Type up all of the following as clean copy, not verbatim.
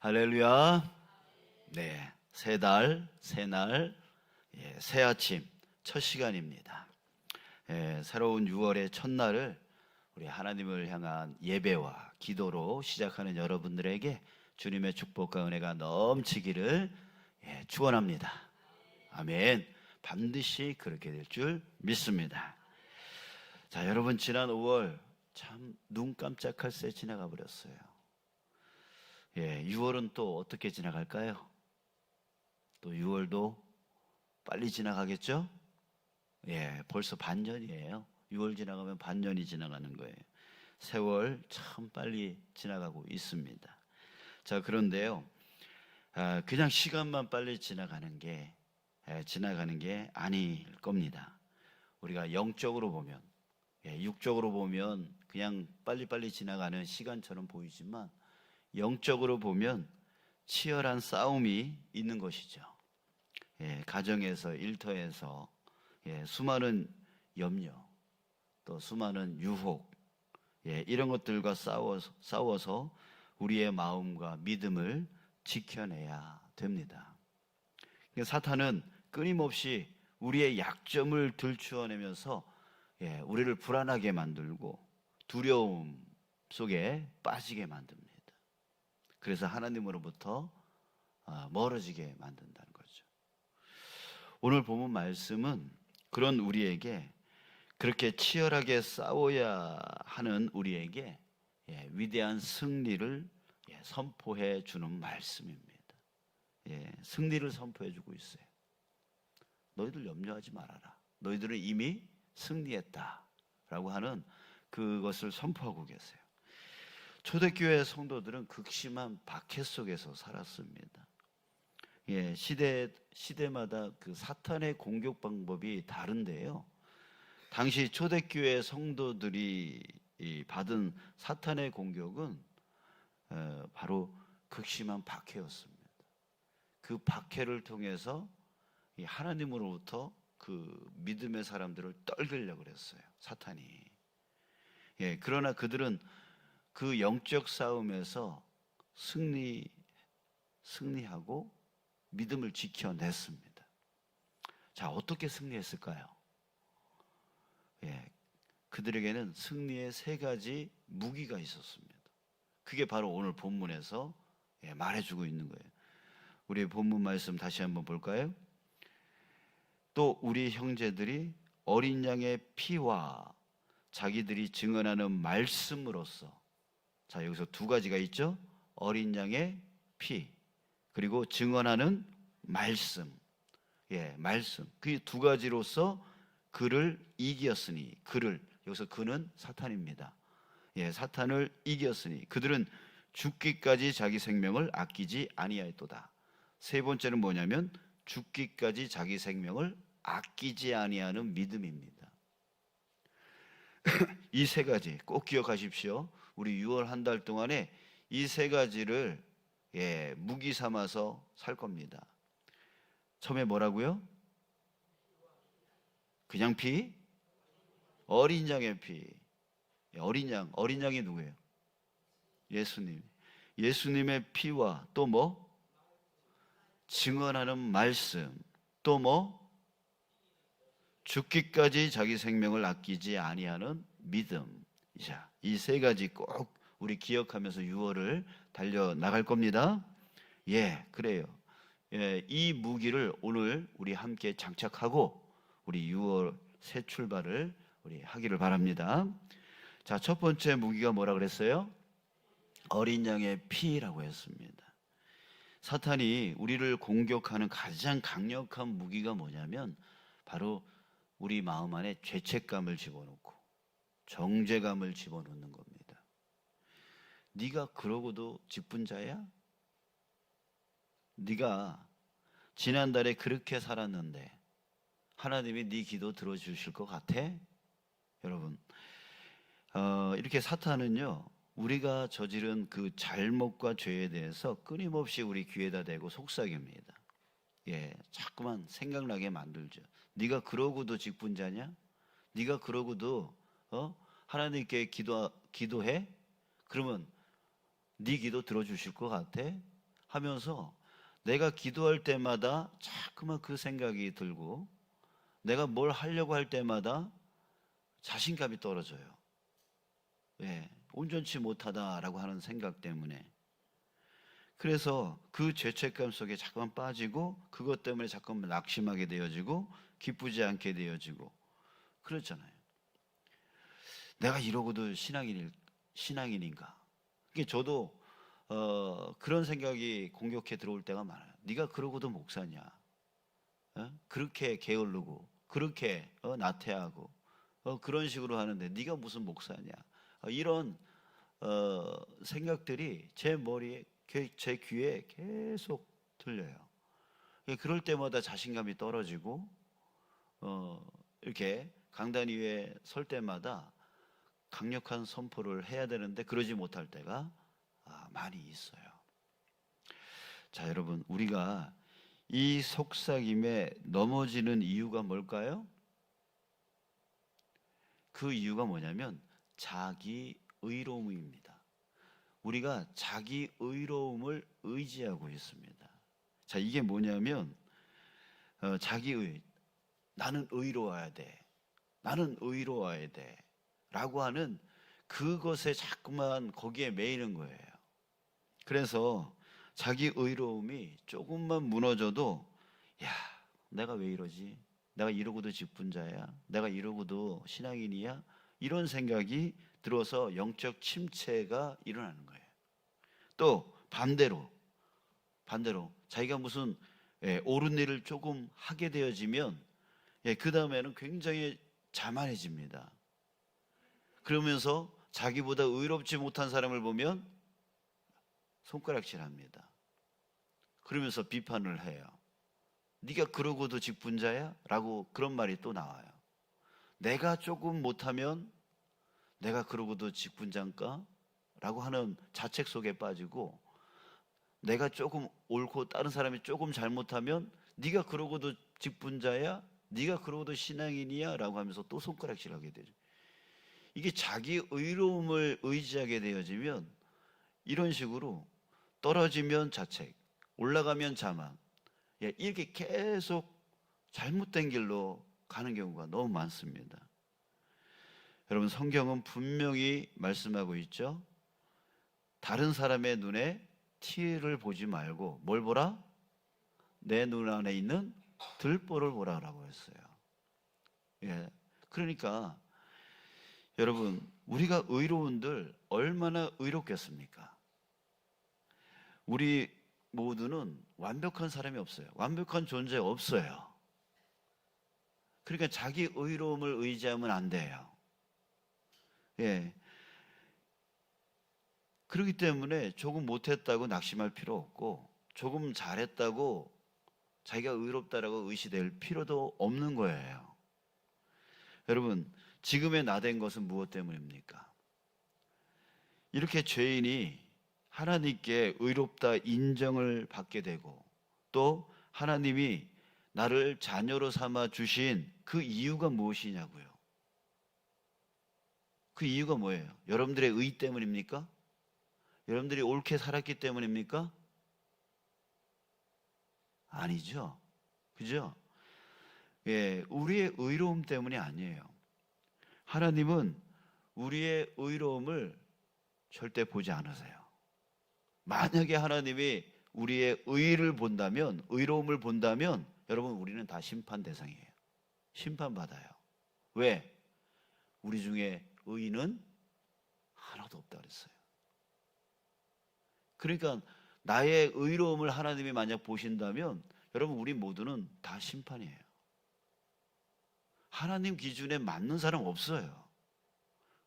할렐루야. 네, 새 달, 새 날, 새 아침 첫 시간입니다. 새로운 6월의 첫날을 우리 하나님을 향한 예배와 기도로 시작하는 여러분들에게 주님의 축복과 은혜가 넘치기를 축원합니다. 아멘. 반드시 그렇게 될 줄 믿습니다. 자, 여러분, 지난 5월 참 눈 깜짝할 새 지나가 버렸어요. 6월은 또 어떻게 지나갈까요? 또 6월도 빨리 지나가겠죠? 벌써 반년이에요. 6월 지나가면 반년이 지나가는 거예요. 세월 참 빨리 지나가고 있습니다. 자, 그런데요, 그냥 시간만 빨리 지나가는 게 아닐 겁니다. 우리가 영적으로 보면, 육적으로 보면 그냥 빨리빨리 지나가는 시간처럼 보이지만 영적으로 보면 치열한 싸움이 있는 것이죠. 가정에서, 일터에서 수많은 염려, 또 수많은 유혹, 이런 것들과 싸워서 우리의 마음과 믿음을 지켜내야 됩니다. 사탄은 끊임없이 우리의 약점을 들추어내면서 우리를 불안하게 만들고 두려움 속에 빠지게 만듭니다. 그래서 하나님으로부터 멀어지게 만든다는 거죠. 오늘 본문 말씀은 그런 우리에게, 그렇게 치열하게 싸워야 하는 우리에게 위대한 승리를 선포해 주는 말씀입니다. 승리를 선포해 주고 있어요. 너희들 염려하지 말아라. 너희들은 이미 승리했다라고 하는 그것을 선포하고 계세요. 초대교회 성도들은 극심한 박해 속에서 살았습니다. 시대마다 그 사탄의 공격 방법이 다른데요. 당시 초대교회 성도들이 받은 사탄의 공격은 바로 극심한 박해였습니다. 그 박해를 통해서 하나님으로부터 그 믿음의 사람들을 떨기려고 그랬어요, 사탄이. 그러나 그들은 그 영적 싸움에서 승리하고 믿음을 지켜냈습니다. 자, 어떻게 승리했을까요? 그들에게는 승리의 세 가지 무기가 있었습니다. 그게 바로 오늘 본문에서 말해주고 있는 거예요. 우리 본문 말씀 다시 한번 볼까요? 또 우리 형제들이 어린 양의 피와 자기들이 증언하는 말씀으로써, 자, 여기서 두 가지가 있죠. 어린 양의 피, 그리고 증언하는 말씀. 말씀. 그 두 가지로서 그를 이겼으니, 여기서 그는 사탄입니다. 사탄을 이겼으니 그들은 죽기까지 자기 생명을 아끼지 아니하였도다. 세 번째는 뭐냐면 죽기까지 자기 생명을 아끼지 아니하는 믿음입니다. 이 세 가지 꼭 기억하십시오. 우리 6월 한 달 동안에 이 세 가지를 무기 삼아서 살 겁니다. 처음에 뭐라고요? 그냥 피? 어린 양의 피. 어린 양이 누구예요? 예수님. 예수님의 피와 또 뭐? 증언하는 말씀. 또 뭐? 죽기까지 자기 생명을 아끼지 아니하는 믿음. 자, 이 세 가지 꼭 우리 기억하면서 6월을 달려나갈 겁니다. 그래요. 이 무기를 오늘 우리 함께 장착하고 우리 6월 새 출발을 우리 하기를 바랍니다. 자, 첫 번째 무기가 뭐라 그랬어요? 어린 양의 피라고 했습니다. 사탄이 우리를 공격하는 가장 강력한 무기가 뭐냐면 바로 우리 마음 안에 죄책감을 집어넣고 정죄감을 집어넣는 겁니다. 네가 그러고도 직분자야? 네가 지난달에 그렇게 살았는데 하나님이 네 기도 들어주실 것 같아? 여러분, 이렇게 사탄은요, 우리가 저지른 그 잘못과 죄에 대해서 끊임없이 우리 귀에다 대고 속삭입니다. 자꾸만 생각나게 만들죠. 네가 그러고도 직분자냐? 네가 그러고도 하나님께 기도해? 그러면 네 기도 들어주실 것 같아? 하면서 내가 기도할 때마다 자꾸만 그 생각이 들고 내가 뭘 하려고 할 때마다 자신감이 떨어져요. 예, 온전치 못하다라고 하는 생각 때문에. 그래서 그 죄책감 속에 자꾸만 빠지고 그것 때문에 자꾸만 낙심하게 되어지고 기쁘지 않게 되어지고 그렇잖아요. 내가 이러고도 신앙인인가? 이게 저도 그런 생각이 공격해 들어올 때가 많아요. 네가 그러고도 목사냐? 그렇게 게으르고 그렇게 나태하고 그런 식으로 하는데 네가 무슨 목사냐? 이런 생각들이 제 머리에, 제 귀에 계속 들려요. 그럴 때마다 자신감이 떨어지고 이렇게 강단 위에 설 때마다 강력한 선포를 해야 되는데 그러지 못할 때가 많이 있어요. 자, 여러분, 우리가 이 속삭임에 넘어지는 이유가 뭘까요? 그 이유가 뭐냐면 자기 의로움입니다. 우리가 자기 의로움을 의지하고 있습니다. 자, 이게 뭐냐면 자기의, 나는 의로워야 돼, 나는 의로워야 돼 라고 하는 그것에 자꾸만 거기에 매이는 거예요. 그래서 자기 의로움이 조금만 무너져도 야, 내가 왜 이러지? 내가 이러고도 직분자야? 내가 이러고도 신앙인이야? 이런 생각이 들어서 영적 침체가 일어나는 거예요. 또 반대로 자기가 무슨 옳은 일을 조금 하게 되어지면 그 다음에는 굉장히 자만해집니다. 그러면서 자기보다 의롭지 못한 사람을 보면 손가락질합니다. 그러면서 비판을 해요. 네가 그러고도 직분자야? 라고 그런 말이 또 나와요. 내가 조금 못하면 내가 그러고도 직분자인가? 라고 하는 자책 속에 빠지고 내가 조금 옳고 다른 사람이 조금 잘못하면 네가 그러고도 직분자야? 네가 그러고도 신앙인이야? 라고 하면서 또 손가락질하게 되죠. 이게 자기 의로움을 의지하게 되어지면 이런 식으로 떨어지면 자책, 올라가면 자만, 이렇게 계속 잘못된 길로 가는 경우가 너무 많습니다. 여러분, 성경은 분명히 말씀하고 있죠. 다른 사람의 눈에 티를 보지 말고 뭘 보라? 내 눈 안에 있는 들보를 보라라고 했어요. 그러니까 여러분, 우리가 의로운들 얼마나 의롭겠습니까? 우리 모두는 완벽한 사람이 없어요. 완벽한 존재 없어요. 그러니까 자기 의로움을 의지하면 안 돼요. 그렇기 때문에 조금 못했다고 낙심할 필요 없고 조금 잘했다고 자기가 의롭다라고 의시될 필요도 없는 거예요. 여러분, 지금의 나 된 것은 무엇 때문입니까? 이렇게 죄인이 하나님께 의롭다 인정을 받게 되고 또 하나님이 나를 자녀로 삼아 주신 그 이유가 무엇이냐고요. 그 이유가 뭐예요? 여러분들의 의 때문입니까? 여러분들이 옳게 살았기 때문입니까? 아니죠. 그죠? 우리의 의로움 때문이 아니에요. 하나님은 우리의 의로움을 절대 보지 않으세요. 만약에 하나님이 우리의 의를 본다면, 의로움을 본다면 여러분, 우리는 다 심판 대상이에요. 심판받아요. 왜? 우리 중에 의인은 하나도 없다 그랬어요. 그러니까 나의 의로움을 하나님이 만약 보신다면 여러분, 우리 모두는 다 심판이에요. 하나님 기준에 맞는 사람 없어요.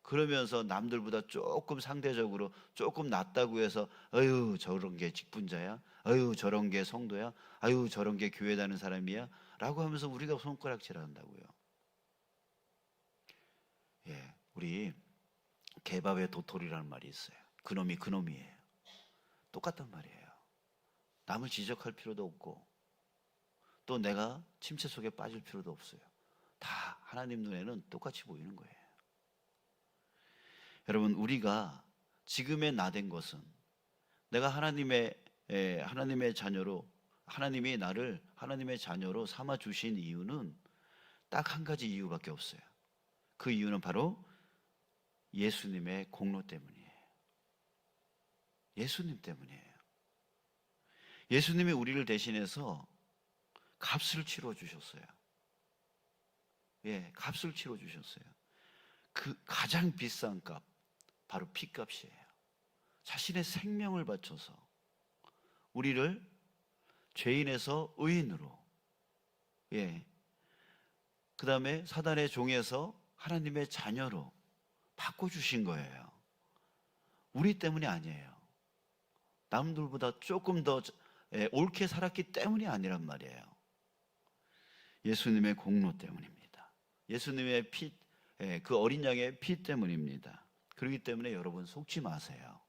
그러면서 남들보다 조금 상대적으로 조금 낫다고 해서 아유 저런 게 직분자야, 아유 저런 게 성도야, 아유 저런 게 교회 다니는 사람이야 라고 하면서 우리가 손가락질한다고요. 우리 개밥의 도토리라는 말이 있어요. 그놈이 그놈이에요. 똑같단 말이에요. 남을 지적할 필요도 없고 또 내가 침체 속에 빠질 필요도 없어요. 다 하나님 눈에는 똑같이 보이는 거예요. 여러분, 우리가 지금의 나 된 것은 내가 하나님의 하나님의 자녀로, 하나님이 나를 하나님의 자녀로 삼아 주신 이유는 딱 한 가지 이유밖에 없어요. 그 이유는 바로 예수님의 공로 때문이에요. 예수님 때문이에요. 예수님이 우리를 대신해서 값을 치러 주셨어요. 예, 값을 치러 주셨어요. 그 가장 비싼 값, 바로 피값이에요. 자신의 생명을 바쳐서 우리를 죄인에서 의인으로, 그 다음에 사단의 종에서 하나님의 자녀로 바꿔주신 거예요. 우리 때문이 아니에요. 남들보다 조금 더 옳게 살았기 때문이 아니란 말이에요. 예수님의 공로 때문입니다. 예수님의 피, 그 어린 양의 피 때문입니다. 그렇기 때문에 여러분 속지 마세요.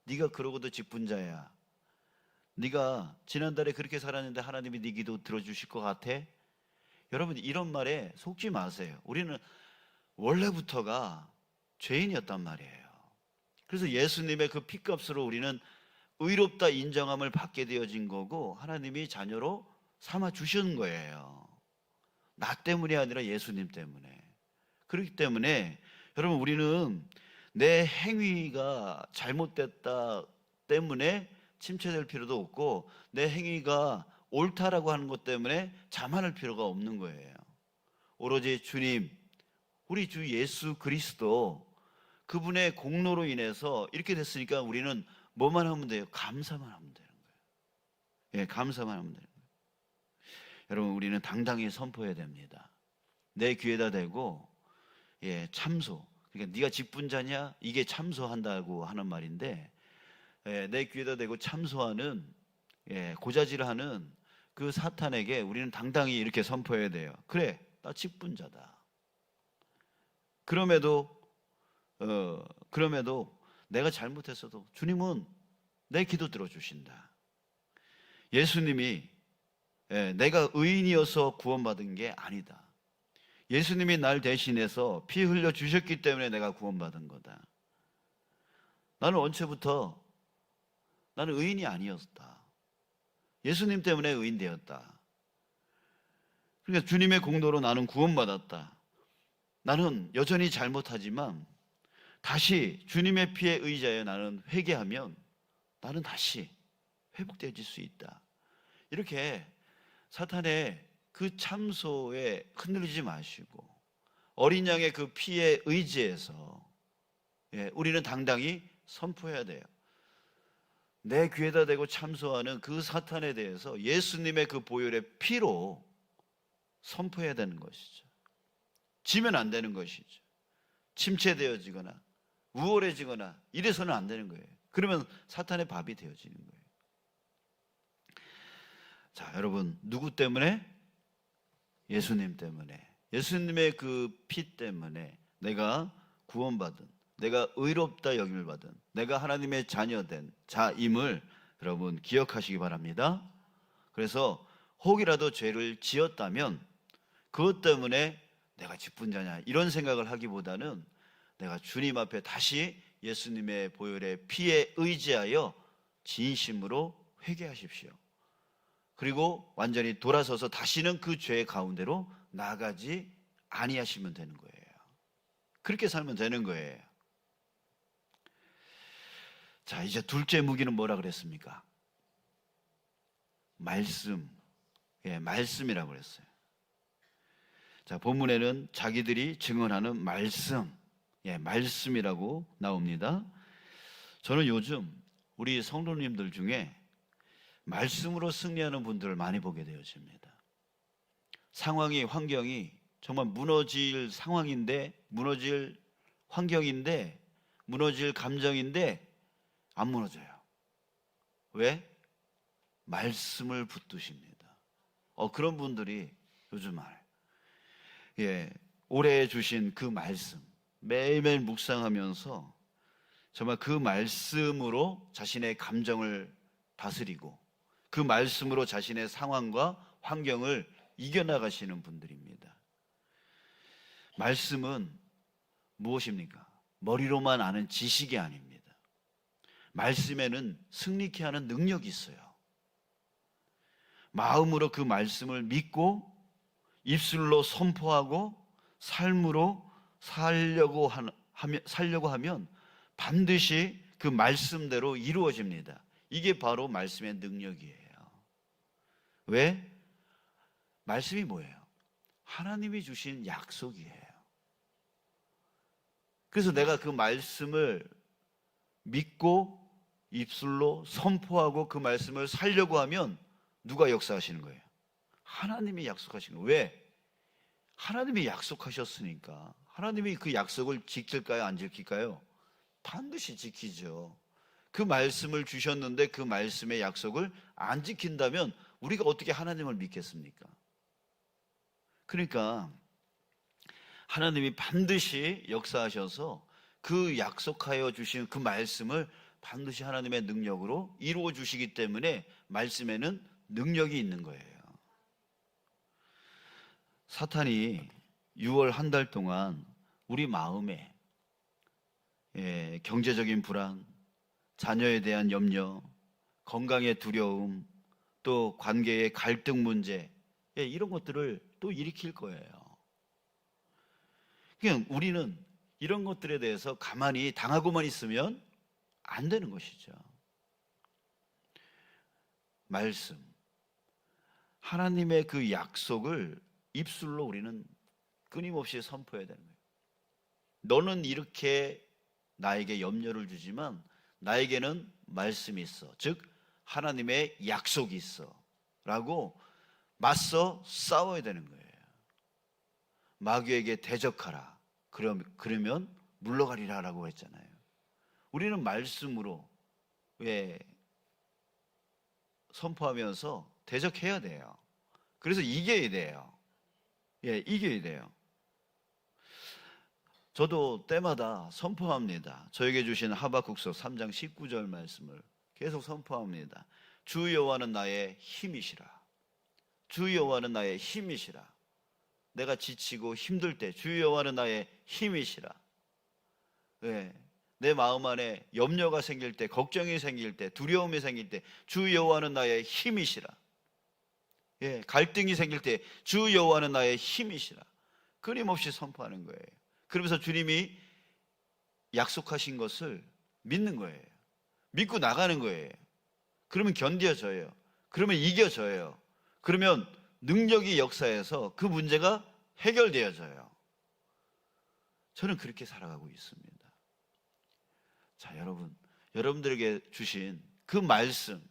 네가 그러고도 직분자야. 네가 지난달에 그렇게 살았는데 하나님이 네 기도 들어주실 것 같아? 여러분 이런 말에 속지 마세요. 우리는 원래부터가 죄인이었단 말이에요. 그래서 예수님의 그 피값으로 우리는 의롭다 인정함을 받게 되어진 거고 하나님이 자녀로 삼아 주신 거예요. 나 때문이 아니라 예수님 때문에. 그렇기 때문에 여러분 우리는 내 행위가 잘못됐다 때문에 침체될 필요도 없고 내 행위가 옳다라고 하는 것 때문에 자만할 필요가 없는 거예요. 오로지 주님, 우리 주 예수 그리스도 그분의 공로로 인해서 이렇게 됐으니까 우리는 뭐만 하면 돼요? 감사만 하면 되는 거예요. 예, 감사만 하면 되는 거예요. 여러분 우리는 당당히 선포해야 됩니다. 내 귀에다 대고 참소. 그러니까 네가 직분자냐? 이게 참소한다고 하는 말인데 내 귀에다 대고 참소하는 고자질하는 그 사탄에게 우리는 당당히 이렇게 선포해야 돼요. 그래, 나 직분자다. 그럼에도 내가 잘못했어도 주님은 내 기도 들어주신다. 예수님이 내가 의인이어서 구원받은 게 아니다. 예수님이 날 대신해서 피 흘려 주셨기 때문에 내가 구원받은 거다. 나는 원체부터 나는 의인이 아니었다. 예수님 때문에 의인 되었다. 그러니까 주님의 공로로 나는 구원받았다. 나는 여전히 잘못하지만 다시 주님의 피에 의지하여 나는 회개하면 나는 다시 회복되어질 수 있다. 이렇게 사탄의 그 참소에 흔들리지 마시고 어린 양의 그 피에 의지해서 우리는 당당히 선포해야 돼요. 내 귀에다 대고 참소하는 그 사탄에 대해서 예수님의 그 보혈의 피로 선포해야 되는 것이죠. 지면 안 되는 것이죠. 침체되어지거나 우월해지거나 이래서는 안 되는 거예요. 그러면 사탄의 밥이 되어지는 거예요. 자, 여러분 누구 때문에? 예수님 때문에. 예수님의 그 피 때문에 내가 구원받은, 내가 의롭다 여김을 받은, 내가 하나님의 자녀된 자임을 여러분 기억하시기 바랍니다. 그래서 혹이라도 죄를 지었다면 그것 때문에 내가 직분자냐 이런 생각을 하기보다는 내가 주님 앞에 다시 예수님의 보혈의 피에 의지하여 진심으로 회개하십시오. 그리고 완전히 돌아서서 다시는 그 죄 가운데로 나가지 아니하시면 되는 거예요. 그렇게 살면 되는 거예요. 자, 이제 둘째 무기는 뭐라 그랬습니까? 말씀. 말씀이라고 그랬어요. 자, 본문에는 자기들이 증언하는 말씀, 말씀이라고 나옵니다. 저는 요즘 우리 성도님들 중에 말씀으로 승리하는 분들을 많이 보게 되어집니다. 상황이, 환경이 정말 무너질 상황인데, 무너질 환경인데, 무너질 감정인데 안 무너져요. 왜? 말씀을 붙드십니다. 그런 분들이 요즘 많아요. 올해 주신 그 말씀 매일매일 묵상하면서 정말 그 말씀으로 자신의 감정을 다스리고 그 말씀으로 자신의 상황과 환경을 이겨나가시는 분들입니다. 말씀은 무엇입니까? 머리로만 아는 지식이 아닙니다. 말씀에는 승리케 하는 능력이 있어요. 마음으로 그 말씀을 믿고 입술로 선포하고 삶으로 살려고 하면 반드시 그 말씀대로 이루어집니다. 이게 바로 말씀의 능력이에요. 왜? 말씀이 뭐예요? 하나님이 주신 약속이에요. 그래서 내가 그 말씀을 믿고 입술로 선포하고 그 말씀을 살려고 하면 누가 역사하시는 거예요? 하나님이 약속하시는 거예요. 왜? 하나님이 약속하셨으니까. 하나님이 그 약속을 지킬까요? 안 지킬까요? 반드시 지키죠. 그 말씀을 주셨는데 그 말씀의 약속을 안 지킨다면 우리가 어떻게 하나님을 믿겠습니까? 그러니까 하나님이 반드시 역사하셔서 그 약속하여 주신 그 말씀을 반드시 하나님의 능력으로 이루어 주시기 때문에 말씀에는 능력이 있는 거예요. 사탄이 6월 한 달 동안 우리 마음에 경제적인 불안, 자녀에 대한 염려, 건강의 두려움, 또 관계의 갈등 문제, 이런 것들을 또 일으킬 거예요. 그냥 우리는 이런 것들에 대해서 가만히 당하고만 있으면 안 되는 것이죠. 말씀, 하나님의 그 약속을 입술로 우리는 끊임없이 선포해야 되는 거예요. 너는 이렇게 나에게 염려를 주지만 나에게는 말씀이 있어. 즉 하나님의 약속이 있어 라고 맞서 싸워야 되는 거예요. 마귀에게 대적하라. 그러면 물러가리라 라고 했잖아요. 우리는 말씀으로 선포하면서 대적해야 돼요. 그래서 이겨야 돼요. 이겨야 돼요. 저도 때마다 선포합니다. 저에게 주신 하박국서 3장 19절 말씀을 계속 선포합니다. 주 여호와는 나의 힘이시라. 주 여호와는 나의 힘이시라. 내가 지치고 힘들 때 주 여호와는 나의 힘이시라. 내 마음 안에 염려가 생길 때, 걱정이 생길 때, 두려움이 생길 때 주 여호와는 나의 힘이시라. 갈등이 생길 때 주 여호와는 나의 힘이시라. 끊임없이 선포하는 거예요. 그러면서 주님이 약속하신 것을 믿는 거예요. 믿고 나가는 거예요. 그러면 견뎌져요. 그러면 이겨져요. 그러면 능력이 역사해서 그 문제가 해결되어져요. 저는 그렇게 살아가고 있습니다. 자, 여러분들에게 주신 그 말씀이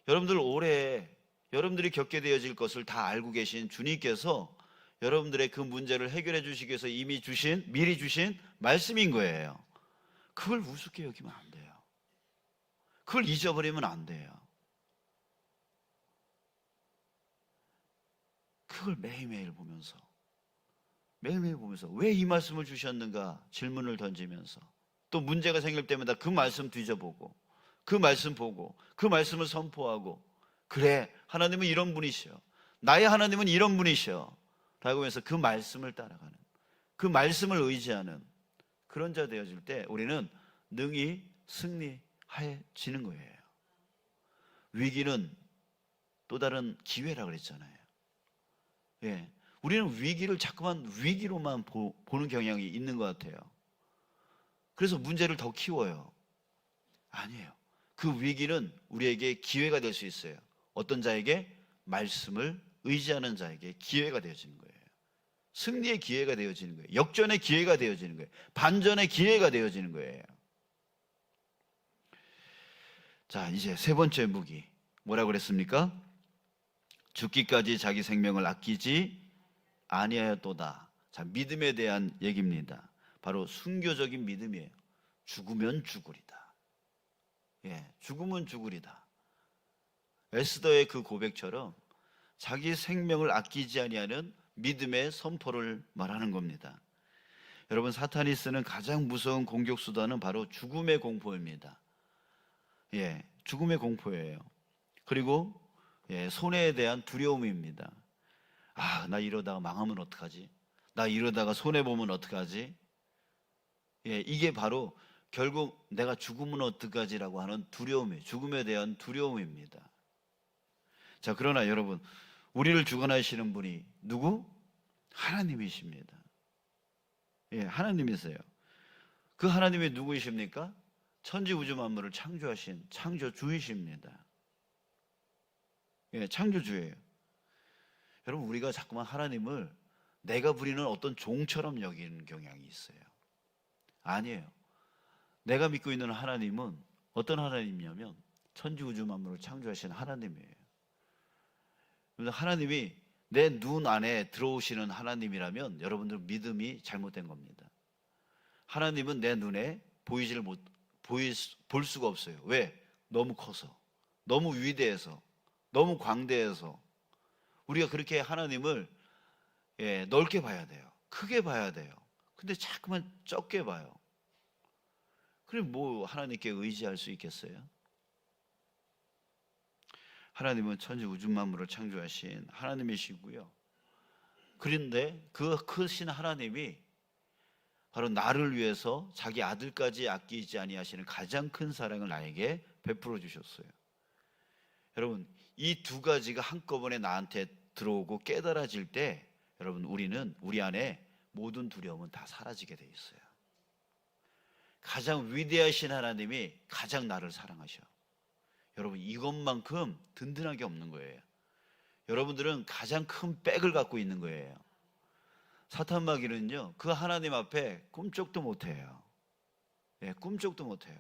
여러분들 올해 여러분들이 겪게 되어질 것을 다 알고 계신 주님께서 여러분들의 그 문제를 해결해 주시기 위해서 이미 미리 주신 말씀인 거예요. 그걸 우습게 여기면 안 돼요. 그걸 잊어버리면 안 돼요. 그걸 매일매일 보면서 왜 이 말씀을 주셨는가 질문을 던지면서 또 문제가 생길 때마다 그 말씀 뒤져보고 그 말씀 보고 그 말씀을 선포하고 그래 하나님은 이런 분이셔. 나의 하나님은 이런 분이셔. 라고 하면서 그 말씀을 따라가는 그 말씀을 의지하는 그런 자 되어질 때 우리는 능히 승리해지는 거예요. 위기는 또 다른 기회라고 그랬잖아요. 우리는 위기를 자꾸만 위기로만 보는 경향이 있는 것 같아요. 그래서 문제를 더 키워요. 아니에요. 그 위기는 우리에게 기회가 될 수 있어요. 어떤 자에게? 말씀을 의지하는 자에게 기회가 되어지는 거예요. 승리의 기회가 되어지는 거예요. 역전의 기회가 되어지는 거예요. 반전의 기회가 되어지는 거예요. 자, 이제 세 번째 무기 뭐라고 그랬습니까? 죽기까지 자기 생명을 아끼지 아니하였도다. 자, 믿음에 대한 얘기입니다. 바로 순교적인 믿음이에요. 죽으면 죽으리다. 죽으면 죽으리다. 에스더의 그 고백처럼 자기 생명을 아끼지 아니하는 믿음의 선포를 말하는 겁니다. 여러분, 사탄이 쓰는 가장 무서운 공격 수단은 바로 죽음의 공포입니다. 죽음의 공포예요. 그리고 손해에 대한 두려움입니다. 나 이러다가 망하면 어떡하지? 나 이러다가 손해보면 어떡하지? 이게 바로 결국 내가 죽으면 어떡하지라고 하는 두려움이에요. 죽음에 대한 두려움입니다. 자, 그러나 여러분, 우리를 주관하시는 분이 누구? 하나님이십니다. 예, 하나님이세요. 그 하나님이 누구이십니까? 천지 우주 만물을 창조하신 창조주이십니다. 예, 창조주예요. 여러분, 우리가 자꾸만 하나님을 내가 부리는 어떤 종처럼 여기는 경향이 있어요. 아니에요. 내가 믿고 있는 하나님은 어떤 하나님이냐면 천지 우주 만물을 창조하신 하나님이에요. 하나님이 내 눈 안에 들어오시는 하나님이라면 여러분들 믿음이 잘못된 겁니다. 하나님은 내 눈에 볼 수가 없어요. 왜? 너무 커서, 너무 위대해서, 너무 광대해서. 우리가 그렇게 하나님을 넓게 봐야 돼요. 크게 봐야 돼요. 근데 자꾸만 적게 봐요. 그럼 뭐 하나님께 의지할 수 있겠어요? 하나님은 천지 우주 만물을 창조하신 하나님이시고요. 그런데 그 크신 하나님이 바로 나를 위해서 자기 아들까지 아끼지 아니하시는 가장 큰 사랑을 나에게 베풀어 주셨어요. 여러분, 이 두 가지가 한꺼번에 나한테 들어오고 깨달아질 때 여러분, 우리 안에 모든 두려움은 다 사라지게 돼 있어요. 가장 위대하신 하나님이 가장 나를 사랑하셔. 여러분, 이것만큼 든든한 게 없는 거예요. 여러분들은 가장 큰 백을 갖고 있는 거예요. 사탄 마귀는요, 그 하나님 앞에 꿈쩍도 못해요. 꿈쩍도 못해요.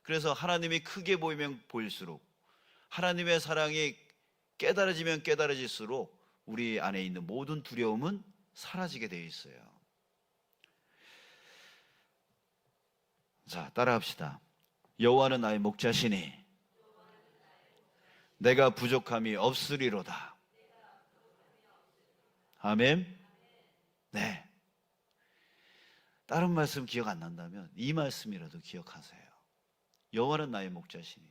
그래서 하나님이 크게 보이면 보일수록, 하나님의 사랑이 깨달아지면 깨달아질수록 우리 안에 있는 모든 두려움은 사라지게 되어 있어요. 자, 따라합시다. 여호와는 나의 목자시니 내가 부족함이 없으리로다. 아멘. 네. 다른 말씀 기억 안 난다면 이 말씀이라도 기억하세요. 여호와는 나의 목자시니.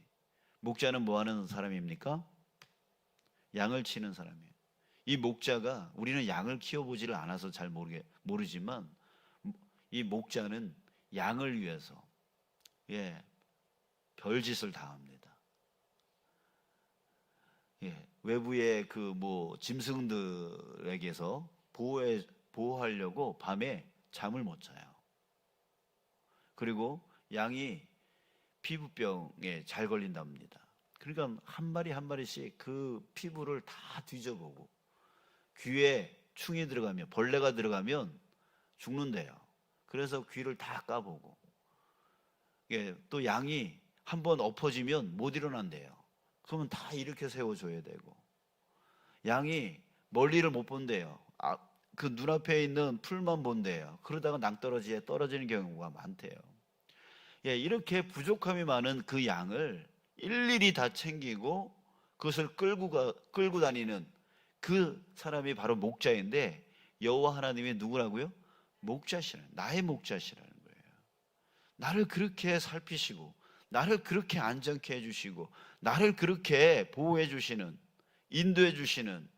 목자는 뭐 하는 사람입니까? 양을 치는 사람이에요. 이 목자가, 우리는 양을 키워보지를 않아서 잘 모르지만 이 목자는 양을 위해서 별짓을 다 합니다. 외부의 짐승들에게서 보호하려고 밤에 잠을 못 자요. 그리고 양이 피부병에 잘 걸린답니다. 그러니까 한 마리 한 마리씩 그 피부를 다 뒤져보고, 귀에 충이 들어가면, 벌레가 들어가면 죽는데요. 그래서 귀를 다 까보고, 또 양이 한번 엎어지면 못 일어난대요. 그러면 다 이렇게 세워줘야 되고, 양이 멀리를 못 본대요. 그 눈앞에 있는 풀만 본대요. 그러다가 낭떠러지에 떨어지는 경우가 많대요. 이렇게 부족함이 많은 그 양을 일일이 다 챙기고 그것을 끌고 다니는 그 사람이 바로 목자인데, 여호와 하나님이 누구라고요? 목자시라는, 나의 목자시라는 거예요. 나를 그렇게 살피시고, 나를 그렇게 안전케 해주시고, 나를 그렇게 보호해 주시는, 인도해 주시는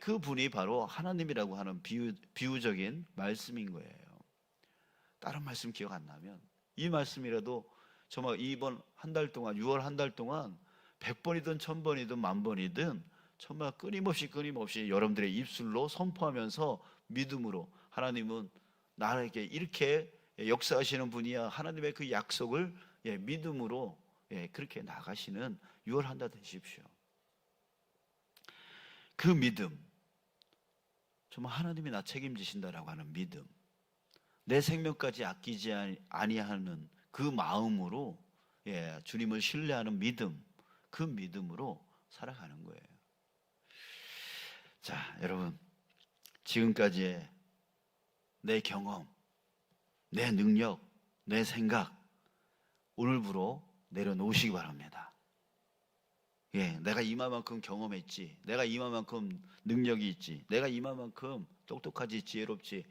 그 분이 바로 하나님이라고 하는 비유적인 말씀인 거예요. 다른 말씀 기억 안 나면 이 말씀이라도 정말 이번 한 달 동안, 6월 한 달 동안 100번이든 1000번이든 10,000번이든 정말 끊임없이 여러분들의 입술로 선포하면서 믿음으로, 하나님은 나에게 이렇게 역사하시는 분이야, 하나님의 그 약속을 믿음으로 그렇게 나가시는 6월 한 달 되십시오. 그 믿음, 정말 하나님이 나 책임지신다라고 하는 믿음, 내 생명까지 아끼지 아니하는 그 마음으로 주님을 신뢰하는 믿음, 그 믿음으로 살아가는 거예요. 자, 여러분, 지금까지의 내 경험, 내 능력, 내 생각, 오늘부로 내려놓으시기 바랍니다. 내가 이만큼 경험했지, 내가 이만큼 능력이 있지, 내가 이만큼 똑똑하지, 지혜롭지,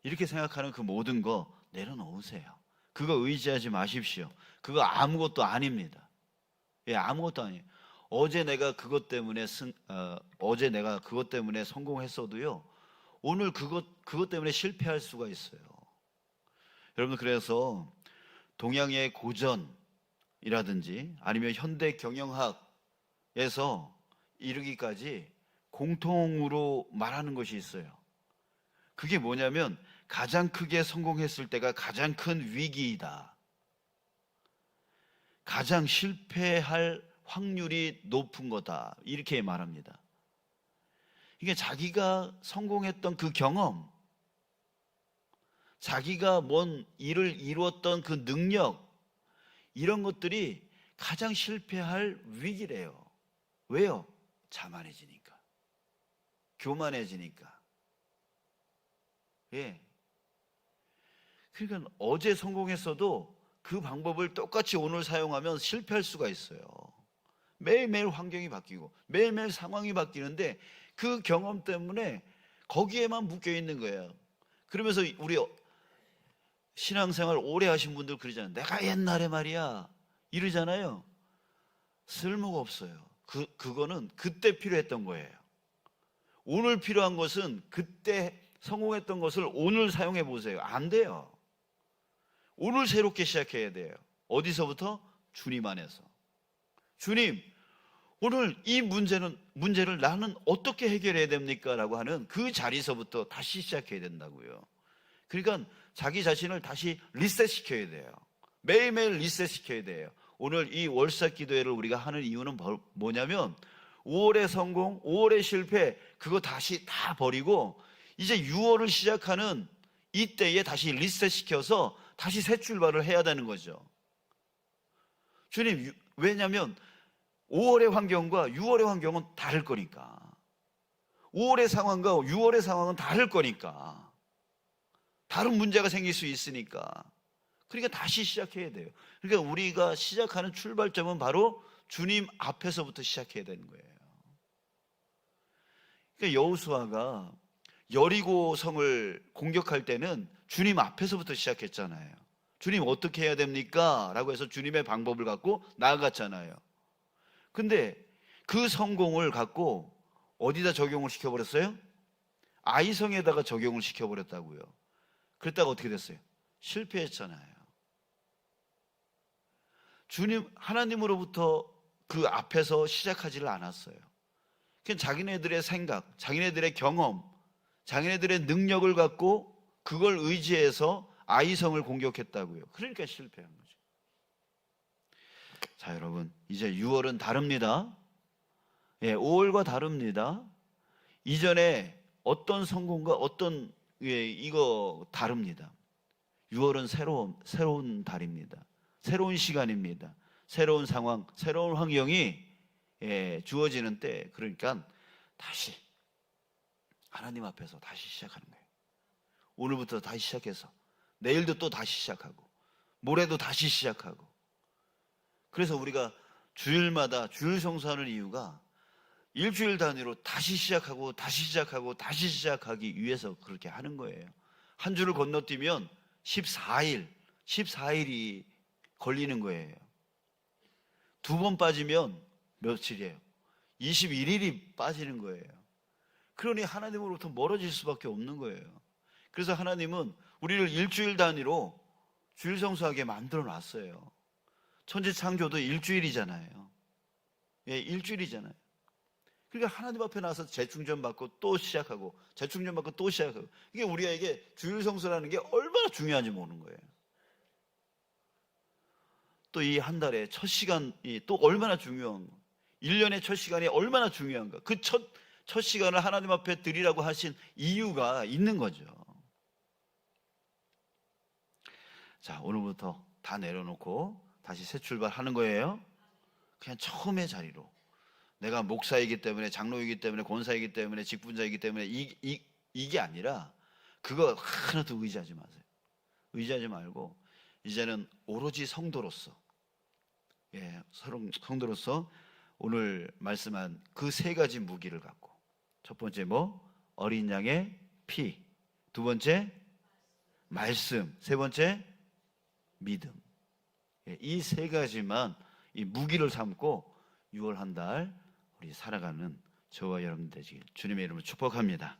이렇게 생각하는 그 모든 거 내려놓으세요. 그거 의지하지 마십시오. 그거 아무것도 아닙니다. 아무것도 아니에요. 어제 내가 그것 때문에 성공했어도요, 오늘 그것 때문에 실패할 수가 있어요. 여러분, 그래서 동양의 고전이라든지 아니면 현대 경영학에서 이르기까지 공통으로 말하는 것이 있어요. 그게 뭐냐면 가장 크게 성공했을 때가 가장 큰 위기이다. 가장 실패할 확률이 높은 거다. 이렇게 말합니다. 이게 자기가 성공했던 그 경험, 자기가 뭔 일을 이루었던 그 능력, 이런 것들이 가장 실패할 위기래요. 왜요? 자만해지니까, 교만해지니까. 예. 그러니까 어제 성공했어도 그 방법을 똑같이 오늘 사용하면 실패할 수가 있어요. 매일매일 환경이 바뀌고 매일매일 상황이 바뀌는데 그 경험 때문에 거기에만 묶여 있는 거예요. 그러면서 우리 신앙생활 오래 하신 분들 그러잖아요. 내가 옛날에 말이야 이러잖아요. 쓸모가 없어요. 그거는 그때 필요했던 거예요. 오늘 필요한 것은 그때 성공했던 것을 오늘 사용해 보세요. 안 돼요. 오늘 새롭게 시작해야 돼요. 어디서부터? 주님 안에서. 주님, 오늘 이 문제를 나는 어떻게 해결해야 됩니까? 라고 하는 그 자리에서부터 다시 시작해야 된다고요. 그러니까 자기 자신을 다시 리셋시켜야 돼요. 매일매일 리셋시켜야 돼요. 오늘 이 월사 기도회를 우리가 하는 이유는 뭐냐면 5월의 성공, 5월의 실패 그거 다시 다 버리고 이제 6월을 시작하는 이때에 다시 리셋시켜서 다시 새 출발을 해야 되는 거죠. 주님, 왜냐하면 5월의 환경과 6월의 환경은 다를 거니까. 5월의 상황과 6월의 상황은 다를 거니까. 다른 문제가 생길 수 있으니까. 그러니까 다시 시작해야 돼요. 그러니까 우리가 시작하는 출발점은 바로 주님 앞에서부터 시작해야 되는 거예요. 그러니까 여호수아가 여리고 성을 공격할 때는 주님 앞에서부터 시작했잖아요. 주님 어떻게 해야 됩니까? 라고 해서 주님의 방법을 갖고 나아갔잖아요. 근데 그 성공을 갖고 어디다 적용을 시켜버렸어요? 아이성에다가 적용을 시켜버렸다고요. 그랬다가 어떻게 됐어요? 실패했잖아요. 주님 하나님으로부터 그 앞에서 시작하지를 않았어요. 그냥 자기네들의 생각, 자기네들의 경험, 자기네들의 능력을 갖고 그걸 의지해서 아이성을 공격했다고요. 그러니까 실패한 거죠. 자, 여러분, 이제 6월은 다릅니다. 예, 5월과 다릅니다. 이전에 어떤 성공과 어떤 이거 다릅니다. 6월은 새로운 달입니다. 새로운 시간입니다. 새로운 상황, 새로운 환경이 주어지는 때, 그러니까 다시 하나님 앞에서 다시 시작하는 거예요. 오늘부터 다시 시작해서 내일도 또 다시 시작하고 모레도 다시 시작하고. 그래서 우리가 주일마다 주일 성수하는 이유가 일주일 단위로 다시 시작하고 다시 시작하고 다시 시작하기 위해서 그렇게 하는 거예요. 한 주를 건너뛰면 14일이 걸리는 거예요. 두 번 빠지면 며칠이에요? 21일이 빠지는 거예요. 그러니 하나님으로부터 멀어질 수밖에 없는 거예요. 그래서 하나님은 우리를 일주일 단위로 주일 성수하게 만들어 놨어요. 천지 창조도 일주일이잖아요. 예, 일주일이잖아요. 그러니까 하나님 앞에 나와서 재충전 받고 또 시작하고 재충전 받고 또 시작하고, 이게 우리에게 주일 성수라는 게 얼마나 중요한지 모르는 거예요. 또 이 한 달에 첫 시간이 또 얼마나 중요한 거, 1년의 첫 시간이 얼마나 중요한가. 그 첫 시간을 하나님 앞에 드리라고 하신 이유가 있는 거죠. 자, 오늘부터 다 내려놓고 다시 새 출발하는 거예요. 그냥 처음의 자리로, 내가 목사이기 때문에, 장로이기 때문에, 권사이기 때문에, 직분자이기 때문에 이게 아니라 그거 하나도 의지하지 마세요. 의지하지 말고 이제는 오로지 성도로서, 성도로서 오늘 말씀한 그 세 가지 무기를 갖고, 첫 번째 어린 양의 피, 두 번째 말씀, 세 번째 믿음. 이 세 가지만 이 무기를 삼고 6월 한 달 우리 살아가는 저와 여러분 되시길 주님의 이름으로 축복합니다.